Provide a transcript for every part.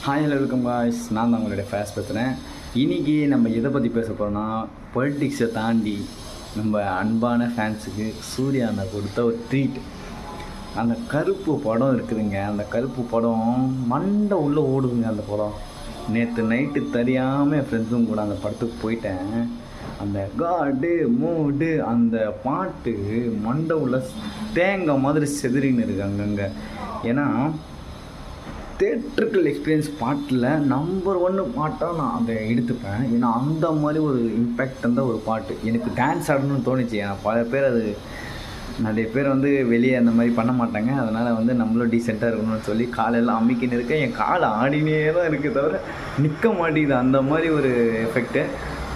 Hi hello welcome guys, நான் தான் உங்களுடைய ஃபேஸ் பேசுகிறேன். இன்றைக்கி நம்ம எதை பற்றி பேச போகிறோம்னா, பொலிட்டிக்ஸை தாண்டி நம்ம அன்பான ஃபேன்ஸுக்கு சூர்யா அண்ணா கொடுத்த ஒரு ட்ரீட். அந்த கருப்பு படம் இருக்குதுங்க, அந்த கருப்பு படம் மண்டை உள்ளே ஓடுதுங்க. அந்த படம் நேற்று நைட்டு தெரியாமல் என் ஃப்ரெண்ட்ஸும் கூட அந்த படத்துக்கு போயிட்டேன். அந்த காடு மூடு அந்த பாட்டு மண்டை உள்ள தேங்காய் மாதிரி செதறின்னு இருக்கு அங்கங்கே. ஏன்னா தேட்ரிக்கல் எக்ஸ்பீரியன்ஸ் பாட்டில் நம்பர் 1 பாட்டாக நான் அதை எடுத்துப்பேன். ஏன்னா அந்த மாதிரி ஒரு இம்பேக்ட் அந்த ஒரு பாட்டு எனக்கு டான்ஸ் ஆடணும்னு தோணுச்சு. ஏன்னா பல பேர் நிறைய பேர் வெளியே அந்த மாதிரி பண்ண மாட்டாங்க. அதனால் நம்மளும் டீசெண்டாக இருக்கணும்னு சொல்லி காலெல்லாம் அம்மிக்கின்னு இருக்கேன். என் காலை ஆடினே தான் இருக்குது தவிர நிற்க மாட்டேங்குது. அந்த மாதிரி ஒரு எஃபெக்ட்டு.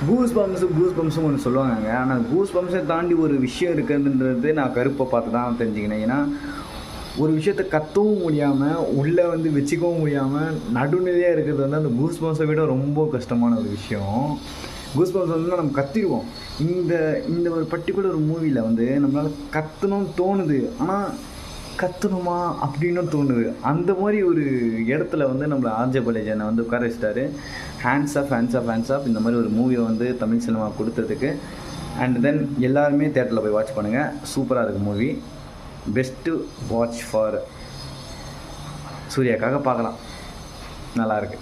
கூஸ் பம்ப்ஸும் ஒன்று சொல்லுவாங்க. ஆனால் கூஸ் பம்ப்ஸை தாண்டி ஒரு விஷயம் இருக்குதுன்றது நான் கருப்பை பார்த்து தான் தெரிஞ்சுக்கினேன். ஏன்னா ஒரு விஷயத்தை கத்தவும் முடியாமல் உள்ளே வச்சுக்கவும் முடியாமல் நடுநிலையாக இருக்கிறது அந்த கூஸ் பம்ப்ஸை விட ரொம்ப கஷ்டமான ஒரு விஷயம். கூஸ் பம்ப்ஸ் நம்ம கத்திடுவோம். இந்த ஒரு பர்டிகுலர் ஒரு மூவியில் நம்மளால் கத்தணும்னு தோணுது, ஆனால் கத்தணுமா அப்படின்னு தோணுது. அந்த மாதிரி ஒரு இடத்துல நம்மளை ஆர்ஜே பாலாஜி உட்கார வச்சிட்டாரு. ஹேண்ட்ஸ் ஆஃப் இந்த மாதிரி ஒரு மூவியை தமிழ் சினிமா கொடுத்ததுக்கு. அண்ட் தென் எல்லாருமே தேட்டரில் போய் வாட்ச் பண்ணுங்கள். சூப்பராக இருக்குது மூவி. பெஸ்ட்டு வாட்ச் ஃபார் சூர்யாக்காக பார்க்கலாம். நல்லாயிருக்கு.